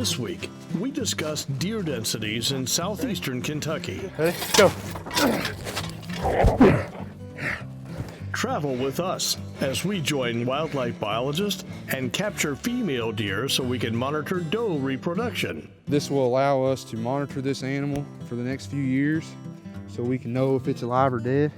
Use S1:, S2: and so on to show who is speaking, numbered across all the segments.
S1: This week, we discuss deer densities in southeastern Kentucky.
S2: Ready? Go.
S1: Travel with us as we join wildlife biologists and capture female deer so we can monitor doe reproduction.
S3: This will allow us to monitor this animal for the next few years so we can know if it's alive or dead.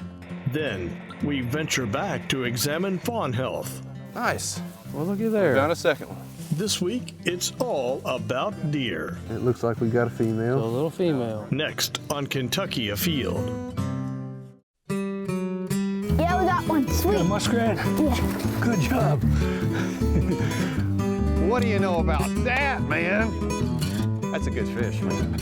S1: Then, we venture back to examine fawn health.
S3: Nice. Well, look at there.
S2: Found a second one.
S1: This week, it's all about deer.
S3: It looks like we got a female.
S4: A little female.
S1: Next on Kentucky Afield.
S5: Yeah, we got one. Sweet.
S2: Muskrat?
S5: Yeah.
S2: Good job.
S3: What do you know about that, man? That's a good fish, man.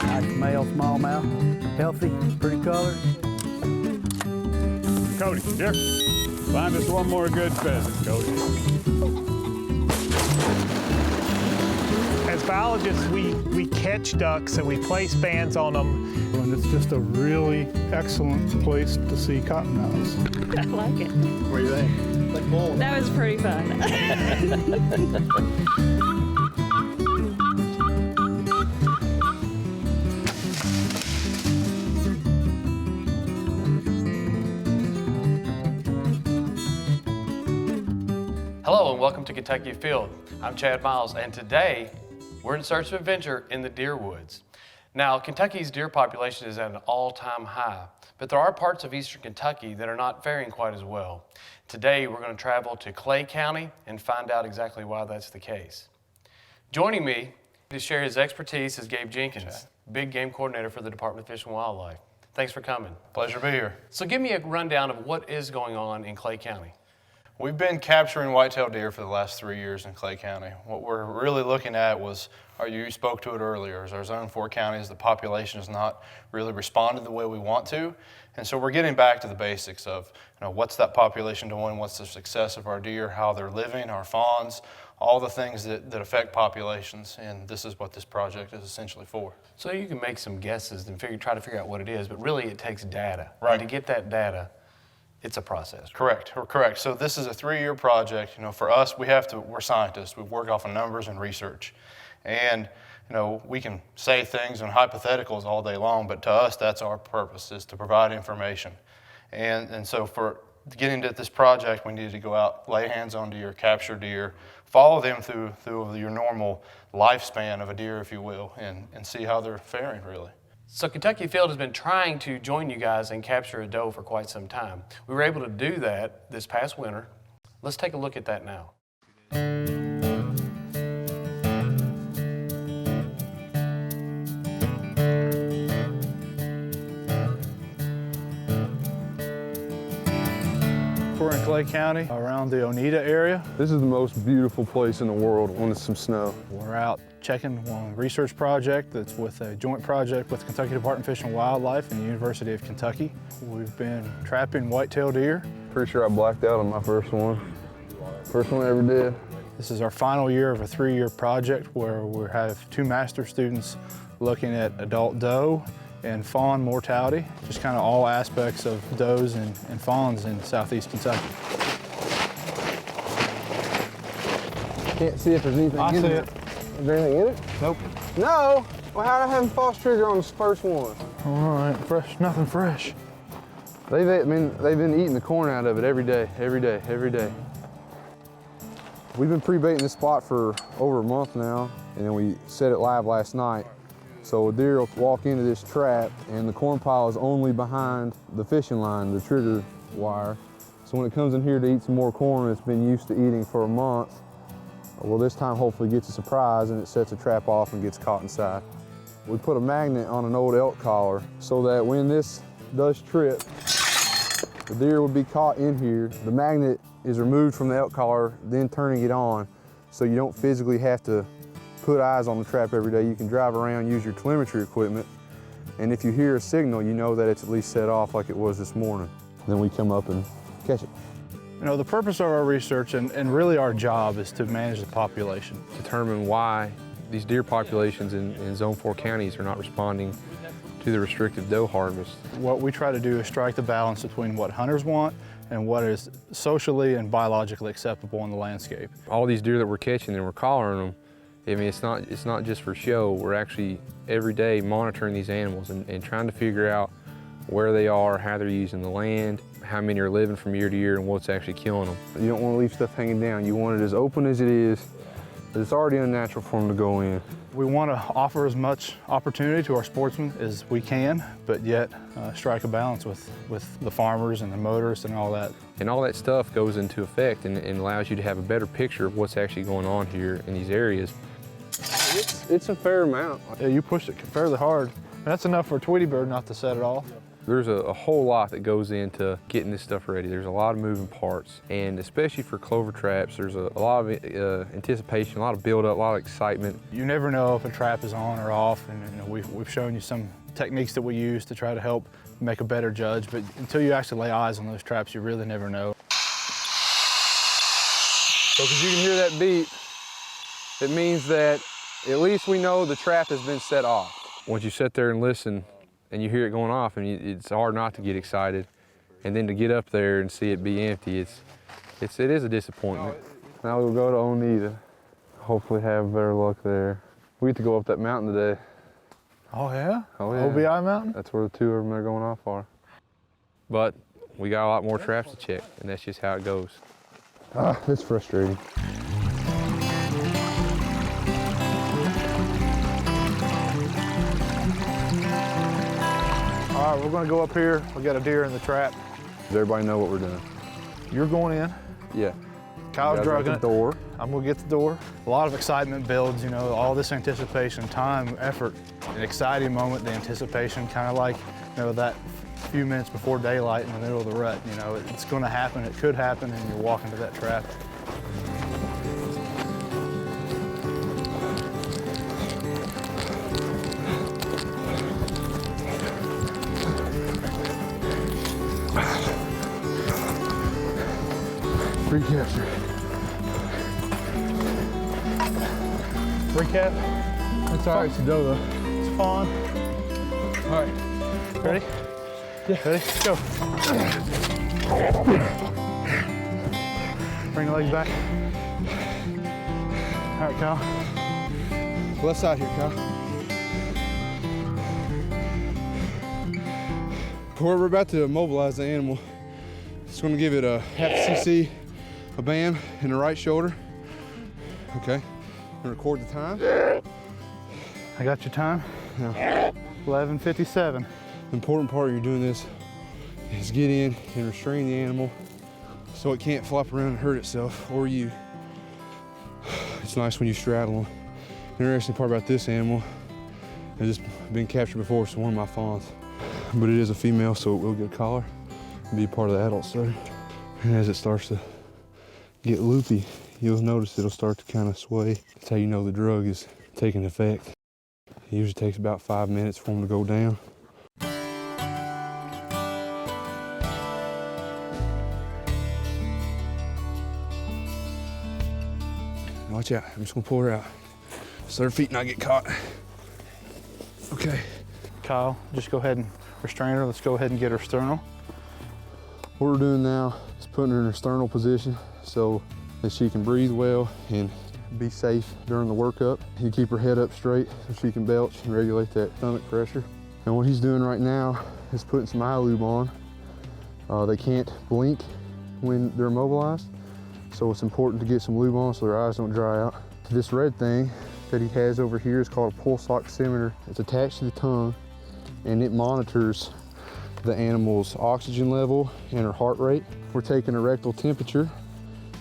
S2: Nice male smallmouth. Healthy, pretty color.
S6: Cody, here. Find us one more good pheasant, Cody.
S7: As biologists, we catch ducks and we place bands on them.
S6: And it's just a really excellent place to see cottonmouths.
S4: I like it.
S2: What do you think?
S4: That was pretty fun.
S8: Hello and welcome to Kentucky Afield. I'm Chad Miles, and today we're in search of adventure in the deer woods. Now, Kentucky's deer population is at an all-time high, but there are parts of eastern Kentucky that are not faring quite as well. Today, we're going to travel to Clay County and find out exactly why that's the case. Joining me to share his expertise is Gabe Jenkins, Big Game Coordinator for the Department of Fish and Wildlife. Thanks for coming.
S9: Pleasure to be here.
S8: So give me a rundown of what is going on in Clay County.
S9: We've been capturing white-tailed deer for the last 3 years in Clay County. What we're really looking at was, you spoke to it earlier, is our Zone 4 counties, the population has not really responded the way we want to. And so we're getting back to the basics of, what's that population doing, what's the success of our deer, how they're living, our fawns, all the things that affect populations. And this is what this project is essentially for.
S8: So you can make some guesses and try to figure out what it is, but really it takes data.
S9: Right.
S8: And to get that data, it's a process.
S9: Correct. So this is a 3-year project. For us, we're scientists. We work off of numbers and research. And, we can say things and hypotheticals all day long, but to us, that's our purpose, is to provide information. And so for getting to this project, we needed to go out, lay hands on deer, capture deer, follow them through your normal lifespan of a deer, if you will, and see how they're faring, really.
S8: So Kentucky Afield has been trying to join you guys and capture a doe for quite some time. We were able to do that this past winter. Let's take a look at that now.
S6: We're in Clay County, around the Oneida area.
S3: This is the most beautiful place in the world when it's some snow.
S6: We're out checking one research project that's with a joint project with Kentucky Department of Fish and Wildlife and the University of Kentucky. We've been trapping white-tailed deer.
S3: Pretty sure I blacked out on my first one. First one I ever did.
S6: This is our final year of a 3-year project where we have 2 master students looking at adult doe and fawn mortality, just kind of all aspects of does and fawns in southeast Kentucky.
S3: Can't see if there's anything in it. Is there anything in it?
S6: Nope.
S3: No! Well, how'd I have a false trigger on this first one?
S6: All right, fresh, nothing fresh.
S3: They've been eating the corn out of it every day. We've been pre-baiting this spot for over a month now, and then we set it live last night. So a deer will walk into this trap, and the corn pile is only behind the fishing line, the trigger wire. So when it comes in here to eat some more corn it's been used to eating for a month, well, this time hopefully gets a surprise and it sets a trap off and gets caught inside. We put a magnet on an old elk collar so that when this does trip, the deer would be caught in here. The magnet is removed from the elk collar, then turning it on, so you don't physically have to put eyes on the trap every day. You can drive around, use your telemetry equipment, and if you hear a signal, you know that it's at least set off like it was this morning. Then we come up and catch it.
S6: The purpose of our research and really our job is to manage the population.
S10: Determine why these deer populations in Zone 4 counties are not responding
S3: do the restrictive doe harvest.
S6: What we try to do is strike the balance between what hunters want and what is socially and biologically acceptable in the landscape.
S3: All these deer that we're catching and we're collaring them, I mean, it's not just for show. We're actually every day monitoring these animals and trying to figure out where they are, how they're using the land, how many are living from year to year, and what's actually killing them. You don't want to leave stuff hanging down. You want it as open as it is, but it's already unnatural for them to go in.
S6: We want to offer as much opportunity to our sportsmen as we can, but yet strike a balance with the farmers and the motorists and all that.
S3: And all that stuff goes into effect and allows you to have a better picture of what's actually going on here in these areas. It's a fair amount.
S6: Yeah, you pushed it fairly hard. And that's enough for a Tweety bird not to set it off.
S3: There's a whole lot that goes into getting this stuff ready. There's a lot of moving parts, and especially for clover traps, there's a lot of anticipation, a lot of build-up, a lot of excitement.
S6: You never know if a trap is on or off, and we've shown you some techniques that we use to try to help make a better judge, but until you actually lay eyes on those traps, you really never know.
S3: So because you can hear that beat, it means that at least we know the trap has been set off. Once you sit there and listen, and you hear it going off, and it's hard not to get excited. And then to get up there and see it be empty, it is a disappointment. Now we'll go to Oneida. Hopefully have better luck there. We get to go up that mountain today.
S6: Oh yeah?
S3: Oh yeah.
S6: OBI mountain?
S3: That's where the two of them are going off are. But we got a lot more traps to check, and that's just how it goes. It's frustrating.
S6: All right, we're gonna go up here. We got a deer in the trap.
S3: Does everybody know what we're doing?
S6: You're going in.
S3: Yeah.
S6: Kyle's drugging
S3: the door.
S6: I'm gonna get the door. A lot of excitement builds, you know, all this anticipation, time, effort, an exciting moment, the anticipation, kind of like, you know, that few minutes before daylight in the middle of the rut. You know, it's gonna happen, it could happen, and you're walking to that trap.
S3: Recapture.
S6: Recap.
S3: That's all right, it's a doe though.
S6: It's fawn.
S3: All right.
S6: Ready? Yeah. Ready? Go. Bring the legs back. All right, Kyle.
S3: Left side here, Kyle. We're about to immobilize the animal. Just gonna give it a half cc of BAM in the right shoulder. Okay, and record the time.
S6: I got your time.
S3: Now,
S6: 11:57.
S3: the important part you're doing this is get in and restrain the animal so it can't flop around and hurt itself or you. It's nice when you straddle them. The interesting part about this animal has just been captured before, so one of my fawns. But it is a female, so it will get a collar and be part of the adult study. And as it starts to get loopy, you'll notice it'll start to kind of sway. That's how you know the drug is taking effect. It usually takes about 5 minutes for them to go down. Watch out, I'm just gonna pull her out so her feet not get caught. Okay.
S6: Kyle, just go ahead and restrain her. Let's go ahead and get her sternal.
S3: What we're doing now is putting her in her sternal position so that she can breathe well and be safe during the workup. You keep her head up straight so she can belch and regulate that stomach pressure. And what he's doing right now is putting some eye lube on. They can't blink when they're immobilized, so it's important to get some lube on so their eyes don't dry out. This red thing that he has over here is called a pulse oximeter. It's attached to the tongue and it monitors the animal's oxygen level and her heart rate. We're taking a rectal temperature,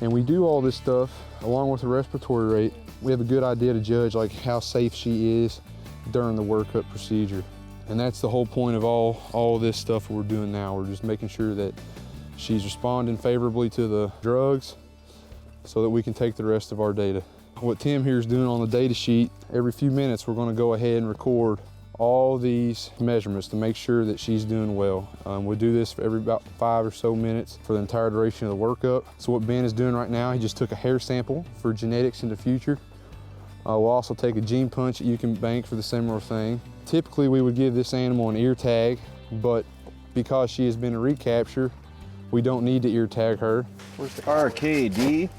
S3: and we do all this stuff along with the respiratory rate. We have a good idea to judge like how safe she is during the workup procedure. And that's the whole point of all this stuff we're doing now. We're just making sure that she's responding favorably to the drugs so that we can take the rest of our data. What Tim here is doing on the data sheet, every few minutes we're going to go ahead and record all these measurements to make sure that she's doing well. We'll do this for every about 5 or so minutes for the entire duration of the workup. So what Ben is doing right now, he just took a hair sample for genetics in the future. We'll also take a gene punch that you can bank for the similar thing. Typically we would give this animal an ear tag, but because she has been a recapture, we don't need to ear tag her.
S10: RKD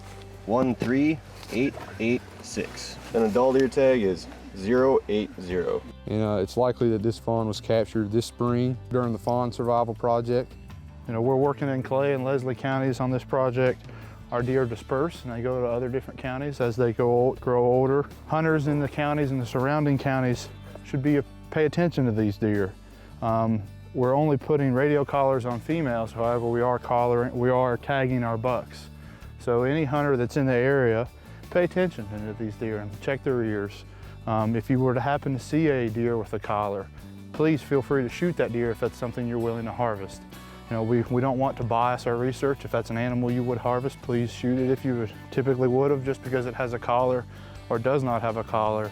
S10: 13886. An adult ear tag is 080.
S3: And it's likely that this fawn was captured this spring during the fawn survival project.
S6: You know, we're working in Clay and Leslie counties on this project. Our deer disperse and they go to other different counties as they grow older. Hunters in the counties and the surrounding counties should pay attention to these deer. We're only putting radio collars on females, however, we are tagging our bucks. So any hunter that's in the area, pay attention to these deer and check their ears. If you were to happen to see a deer with a collar, please feel free to shoot that deer if that's something you're willing to harvest. You know, we don't want to bias our research. If that's an animal you would harvest, please shoot it if you typically would have. Just because it has a collar or does not have a collar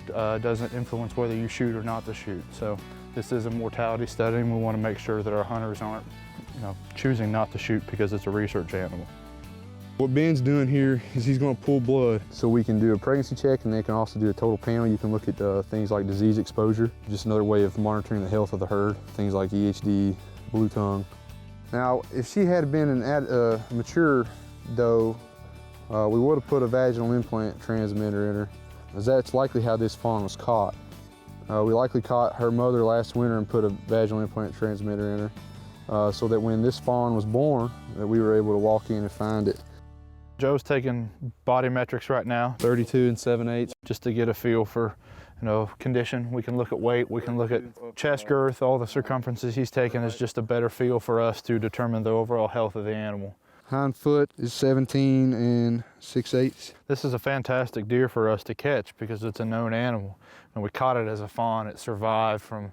S6: doesn't influence whether you shoot or not to shoot. So this is a mortality study and we want to make sure that our hunters aren't, choosing not to shoot because it's a research animal.
S3: What Ben's doing here is he's going to pull blood so we can do a pregnancy check, and they can also do a total panel. You can look at things like disease exposure, just another way of monitoring the health of the herd, things like EHD, blue tongue. Now, if she had been a mature doe, we would have put a vaginal implant transmitter in her, as that's likely how this fawn was caught. We likely caught her mother last winter and put a vaginal implant transmitter in her, so that when this fawn was born, that we were able to walk in and find it.
S6: Joe's taking body metrics right now,
S3: 32 7/8,
S6: just to get a feel for, condition. We can look at weight, we can look at chest girth, all the circumferences he's taking is just a better feel for us to determine the overall health of the animal.
S3: Hind foot is 17 6/8.
S6: This is a fantastic deer for us to catch because it's a known animal. And we caught it as a fawn. It survived from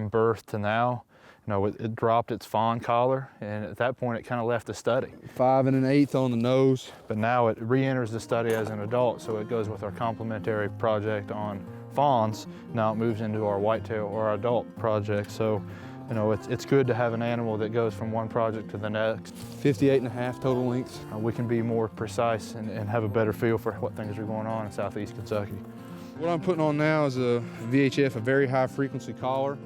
S6: birth to now. It dropped its fawn collar, and at that point it kind of left the study.
S3: 5 1/8 on the nose.
S6: But now it re-enters the study as an adult, so it goes with our complementary project on fawns. Now it moves into our whitetail or our adult project. So, it's good to have an animal that goes from one project to the next.
S3: 58.5 total length.
S6: We can be more precise and have a better feel for what things are going on in southeast Kentucky.
S3: What I'm putting on now is a VHF, a very high frequency collar.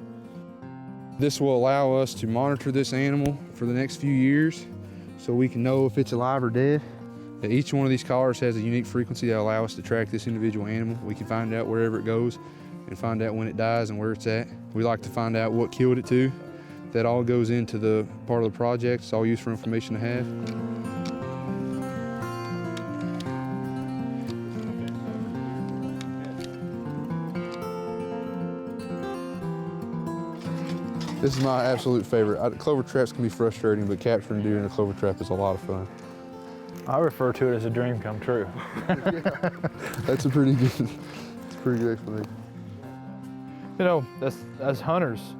S3: This will allow us to monitor this animal for the next few years so we can know if it's alive or dead. Each one of these collars has a unique frequency that allows us to track this individual animal. We can find out wherever it goes and find out when it dies and where it's at. We like to find out what killed it too. That all goes into the part of the project. It's all useful information to have. This is my absolute favorite. Clover traps can be frustrating, but capturing deer in a clover trap is a lot of fun.
S6: I refer to it as a dream come true.
S3: Yeah. That's a pretty good explanation.
S6: As hunters,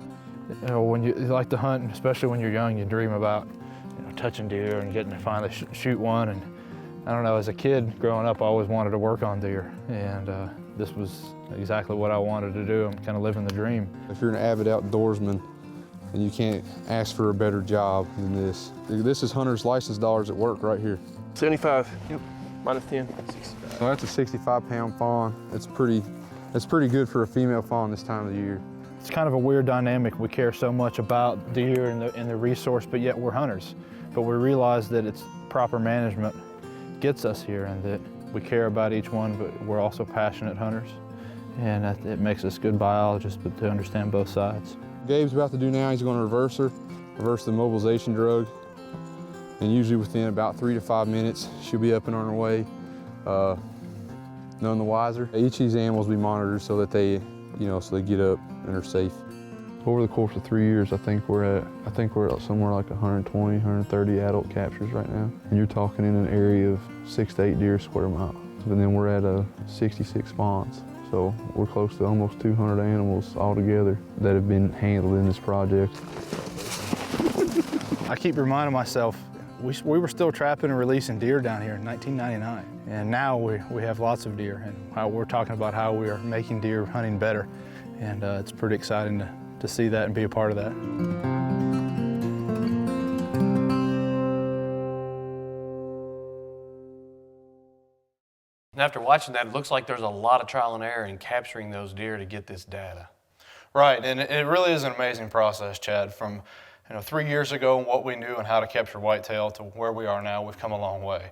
S6: when you like to hunt, especially when you're young, you dream about touching deer and getting to finally shoot one. And I don't know, as a kid growing up, I always wanted to work on deer, and this was exactly what I wanted to do. I'm kind of living the dream.
S3: If you're an avid outdoorsman, and you can't ask for a better job than this. This is hunter's license dollars at work right here.
S10: 75. Yep. Minus 10. 65.
S3: So that's a 65-pound fawn. That's pretty good for a female fawn this time of the year.
S6: It's kind of a weird dynamic. We care so much about deer and the resource, but yet we're hunters. But we realize that it's proper management gets us here, and that we care about each one, but we're also passionate hunters. And it makes us good biologists, but to understand both sides.
S3: Gabe's about to do now, he's going to reverse the mobilization drug. And usually within about 3 to 5 minutes, she'll be up and on her way, none the wiser. Each of these animals we monitor so that they, so they get up and are safe. Over the course of 3 years, I think we're at somewhere like 120, 130 adult captures right now. And you're talking in an area of 6 to 8 deer square mile. And then we're at 66 fawns. So we're close to almost 200 animals altogether that have been handled in this project.
S6: I keep reminding myself, we were still trapping and releasing deer down here in 1999. And now we have lots of deer, and how we're talking about how we are making deer hunting better. And it's pretty exciting to see that and be a part of that.
S8: And after watching that, it looks like there's a lot of trial and error in capturing those deer to get this data.
S9: Right, and it really is an amazing process, Chad. From 3 years ago, what we knew and how to capture whitetail to where we are now, we've come a long way.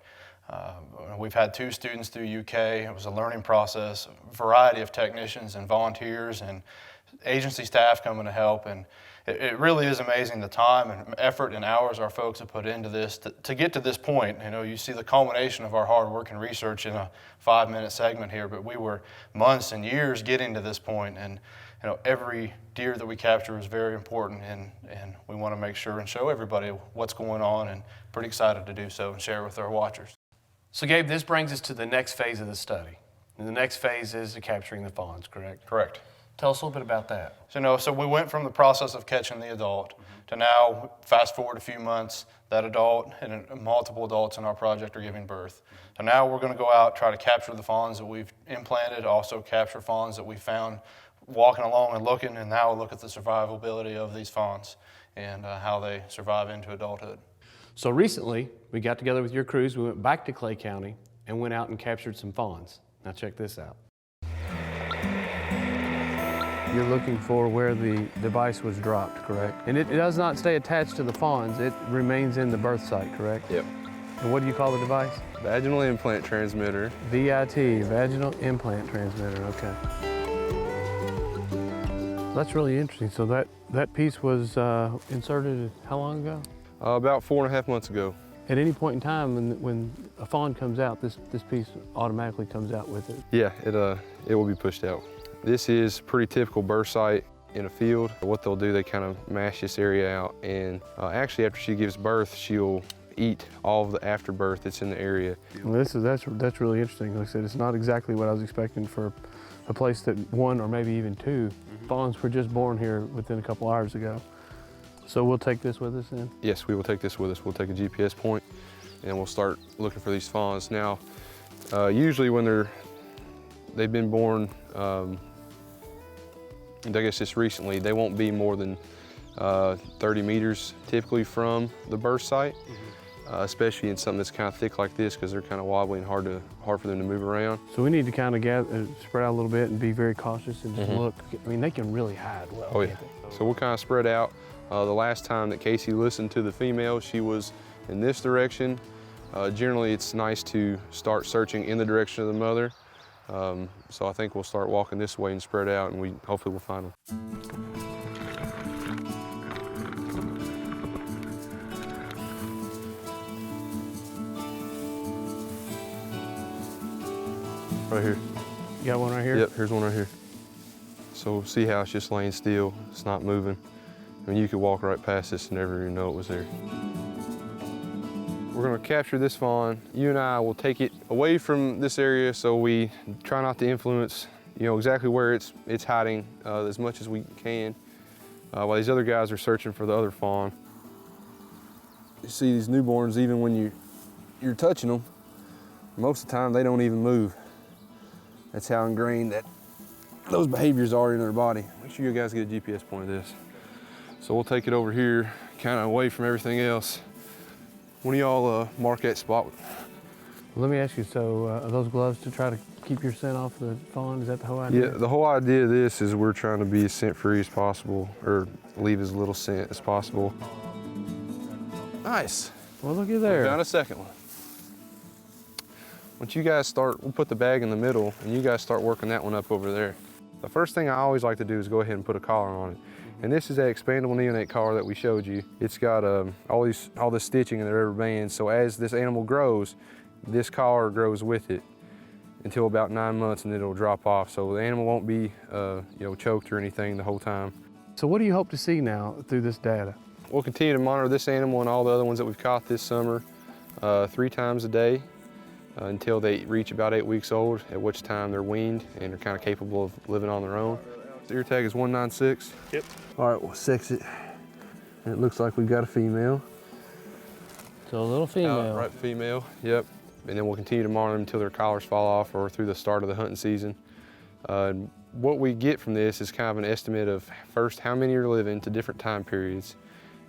S9: We've had 2 students through UK. It was a learning process, a variety of technicians and volunteers and agency staff coming to help. And it really is amazing the time and effort and hours our folks have put into this to get to this point. You see the culmination of our hard work and research in a 5-minute segment here, but we were months and years getting to this point. And every deer that we capture is very important, and we want to make sure and show everybody what's going on, and pretty excited to do so and share with our watchers.
S8: So Gabe, this brings us to the next phase of the study. And the next phase is capturing the fawns, correct?
S9: Correct.
S8: Tell us a little bit about that.
S9: So we went from the process of catching the adult to now, fast forward a few months, that adult and multiple adults in our project are giving birth. So now we're going to go out, try to capture the fawns that we've implanted, also capture fawns that we found walking along and looking, and now we'll look at the survivability of these fawns and how they survive into adulthood.
S8: So recently, we got together with your crews, we went back to Clay County and went out and captured some fawns. Now check this out.
S11: You're looking for where the device was dropped, correct? And it does not stay attached to the fawns, it remains in the birth site, correct?
S3: Yep.
S11: And what do you call the device?
S3: Vaginal implant transmitter.
S11: VIT, vaginal implant transmitter, okay. That's really interesting. So that piece was inserted how long ago?
S3: About 4.5 months ago.
S11: At any point in time when a fawn comes out, this piece automatically comes out with it?
S3: Yeah, it will be pushed out. This is a pretty typical birth site in a field. What they'll do, they kind of mash this area out, and actually after she gives birth, she'll eat all of the afterbirth that's in the area.
S11: Well, that's really interesting. Like I said, it's not exactly what I was expecting for a place that 1 or maybe even 2 fawns were just born here within a couple hours ago. So we'll take this with us then?
S3: Yes, we will take this with us. We'll take a GPS point and we'll start looking for these fawns. Now, usually when they've been born, I guess just recently, they won't be more than 30 meters typically from the birth site, especially in something that's kind of thick like this, because they're kind of wobbly and hard for them to move around.
S11: So we need to kind of spread out a little bit and be very cautious and just look. I mean, they can really hide well.
S3: Oh yeah. So we'll kind of spread out. The last time that Casey listened to the female, she was in this direction. Generally, it's nice to start searching in the direction of the mother. So I think we'll start walking this way and spread out, and hopefully we'll find them. Right here.
S11: You got one right here?
S3: Yep, here's one right here. So see how it's just laying still, it's not moving. I mean, you could walk right past this and never even know it was there. We're gonna capture this fawn. You and I will take it away from this area, so we try not to influence, exactly where it's hiding as much as we can, while these other guys are searching for the other fawn. You see these newborns, even when you're touching them, most of the time they don't even move. That's how ingrained those behaviors are in their body. Make sure you guys get a GPS point of this. So we'll take it over here, kind of away from everything else. One of y'all mark that spot.
S11: Let me ask you, so are those gloves to try to keep your scent off the fawn? Is that the whole idea?
S3: Yeah, the whole idea of this is we're trying to be as scent-free as possible, or leave as little scent as possible. Nice.
S11: Well, look at there.
S3: We found a second one. Once you guys start, we'll put the bag in the middle, and you guys start working that one up over there. The first thing I always like to do is go ahead and put a collar on it. And this is that expandable neonate collar that we showed you. It's got all this stitching in the rubber bands, so as this animal grows, this collar grows with it until about 9 months, and then it'll drop off. So the animal won't be choked or anything the whole time.
S11: So what do you hope to see now through this data?
S3: We'll continue to monitor this animal and all the other ones that we've caught this summer 3 times a day until they reach about 8 weeks old, at which time they're weaned and are kind of capable of living on their own. The ear tag is 196.
S7: Yep.
S11: All right, we'll sex it. And it looks like we've got a female. So a little female.
S3: Right, female, yep. And then we'll continue to monitor them until their collars fall off or through the start of the hunting season. What we get from this is kind of an estimate of first how many are living to different time periods,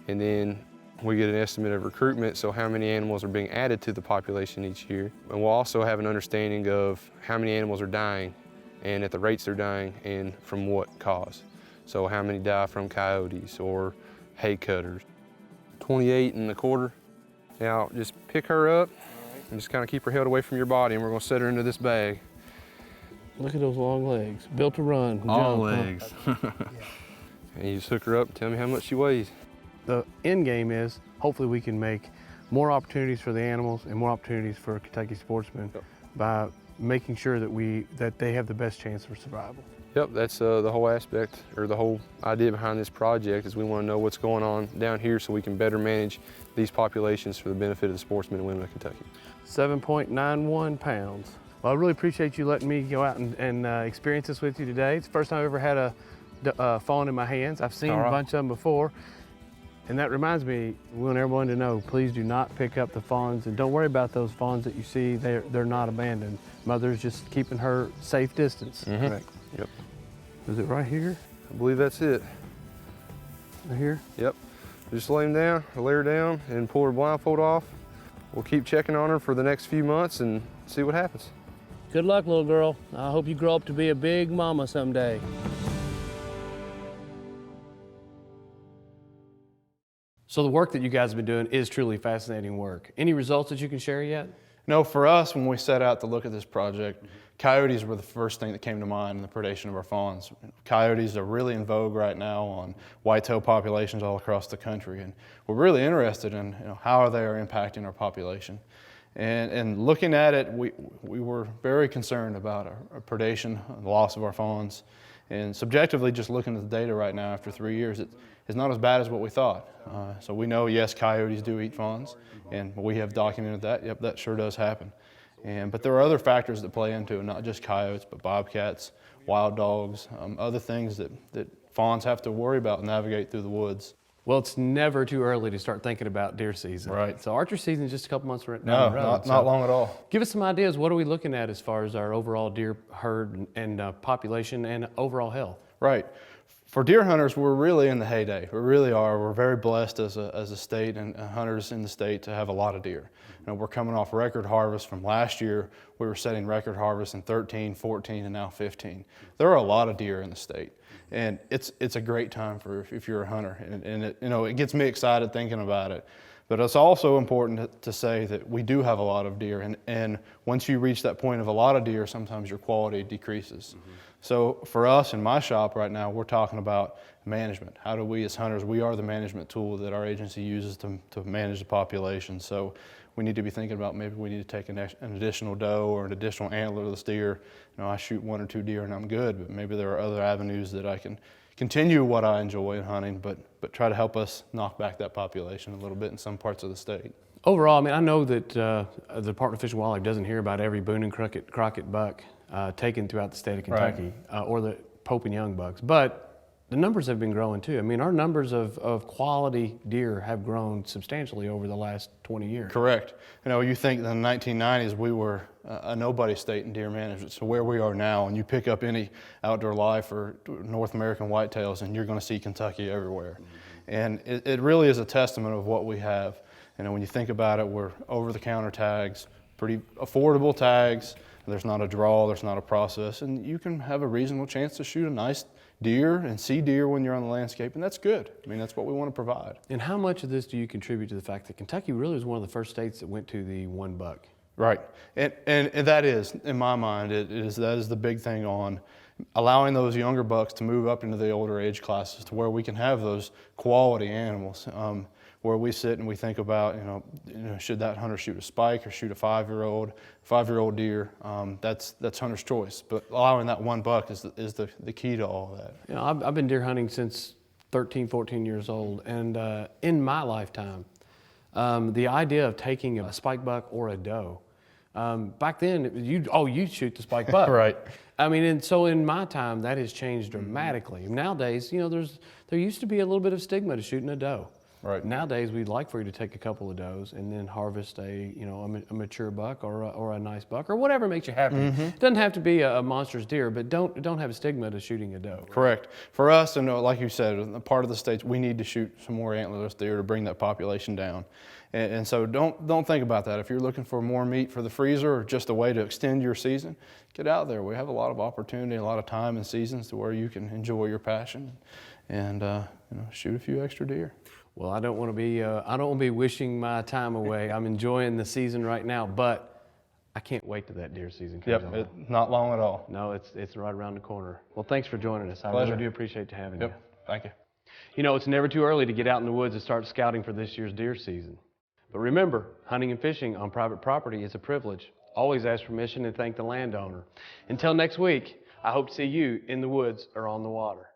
S3: and then We get an estimate of recruitment, so how many animals are being added to the population each year. And we'll also have an understanding of how many animals are dying and at the rates they're dying and from what cause. So how many die from coyotes or hay cutters. 28 1/4. Now just pick her up and just kind of keep her held away from your body, and we're gonna set her into this bag.
S11: Look at those long legs. Built to run.
S3: All
S11: jump,
S3: legs. And you just hook her up and tell me how much she weighs.
S11: The end game is hopefully we can make more opportunities for the animals and more opportunities for Kentucky sportsmen by making sure that they have the best chance for survival.
S3: Yep, that's the whole aspect, or the whole idea behind this project is we want to know what's going on down here so we can better manage these populations for the benefit of the sportsmen and women of Kentucky.
S11: 7.91 pounds. Well, I really appreciate you letting me go out and experience this with you today. It's the first time I've ever had a fawn in my hands. I've seen a bunch of them before. And that reminds me, we want everyone to know, please do not pick up the fawns, and don't worry about those fawns that you see. They're not abandoned. Mother's just keeping her safe distance.
S3: Correct. Yep.
S11: Is it right here?
S3: I believe that's it.
S11: Right here?
S3: Yep. Just lay him down, lay her down, and pull her blindfold off. We'll keep checking on her for the next few months and see what happens.
S11: Good luck, little girl. I hope you grow up to be a big mama someday. So the work that you guys have been doing is truly fascinating work. Any results that you can share yet?
S9: No, for us, when we set out to look at this project, coyotes were the first thing that came to mind in the predation of our fawns. Coyotes are really in vogue right now on whitetail populations all across the country, and we're really interested in how they are impacting our population. And looking at it, we were very concerned about our predation, the loss of our fawns. And subjectively, just looking at the data right now after 3 years, it's not as bad as what we thought. So we know, yes, coyotes do eat fawns, and we have documented that. Yep, that sure does happen. But there are other factors that play into it, not just coyotes, but bobcats, wild dogs, other things that fawns have to worry about and navigate through the woods.
S8: Well, it's never too early to start thinking about deer season.
S9: Right.
S8: So archery season is just a couple months down the road.
S9: Not long at all.
S8: Give us some ideas. What are we looking at as far as our overall deer herd and population and overall health?
S9: Right. For deer hunters, we're really in the heyday. We really are. We're very blessed as a state and hunters in the state to have a lot of deer. We're coming off record harvest from last year. We were setting record harvest in 13, 14, and now 15. There are a lot of deer in the state. And it's a great time for if you're a hunter, and it gets me excited thinking about it. But it's also important to say that we do have a lot of deer, and once you reach that point of a lot of deer, sometimes your quality decreases. So for us in my shop right now, we're talking about management. How do we as hunters, we are the management tool that our agency uses to manage the population. So we need to be thinking about maybe we need to take an additional doe or an additional antler to this deer. I shoot 1 or 2 deer and I'm good, but maybe there are other avenues that I can continue what I enjoy in hunting, but try to help us knock back that population a little bit in some parts of the state.
S8: Overall, I mean, I know that the Department of Fish and Wildlife doesn't hear about every Boone and Crockett buck taken throughout the state of Kentucky, or the Pope and Young bucks, but the numbers have been growing too. I mean, our numbers of quality deer have grown substantially over the last 20 years.
S9: Correct. You think in the 1990s we were a nobody state in deer management. So where we are now, and you pick up any outdoor life or North American whitetails, and you're going to see Kentucky everywhere. And it really is a testament of what we have. When you think about it, we're over-the-counter tags, pretty affordable tags. There's not a draw, there's not a process, and you can have a reasonable chance to shoot a nice deer and see deer when you're on the landscape, and that's good. I mean, that's what we want to provide.
S8: And how much of this do you contribute to the fact that Kentucky really was one of the first states that went to the 1 buck?
S9: Right, and that is, in my mind, that is the big thing on allowing those younger bucks to move up into the older age classes to where we can have those quality animals. Where we sit and we think about, should that hunter shoot a spike or shoot a 5-year-old deer? That's hunter's choice. But allowing that 1 buck is the key to all of that.
S8: I've been deer hunting since 13, 14 years old, and in my lifetime, the idea of taking a spike buck or a doe, back then, you'd shoot the spike buck.
S9: Right.
S8: I mean, and so in my time, that has changed dramatically. Nowadays, there used to be a little bit of stigma to shooting a doe.
S3: Right.
S11: Nowadays, we'd like for you to take a couple of does and then harvest a mature buck or a nice buck or whatever makes you happy. It doesn't have to be a monstrous deer, but don't have a stigma to shooting a doe.
S9: Correct. For us, and like you said, in the part of the states, we need to shoot some more antlerless deer to bring that population down. And so don't think about that. If you're looking for more meat for the freezer or just a way to extend your season, get out there. We have a lot of opportunity, a lot of time and seasons to where you can enjoy your passion and shoot a few extra deer.
S11: Well, I don't want to be wishing my time away. I'm enjoying the season right now, but I can't wait till that deer season comes on.
S9: It's not long at all.
S11: No, it's right around the corner. Well, thanks for joining us. I
S9: Pleasure.
S11: really do appreciate having you.
S9: Thank you.
S11: You know, it's never too early to get out in the woods and start scouting for this year's deer season. But remember, hunting and fishing on private property is a privilege. Always ask permission and thank the landowner. Until next week, I hope to see you in the woods or on the water.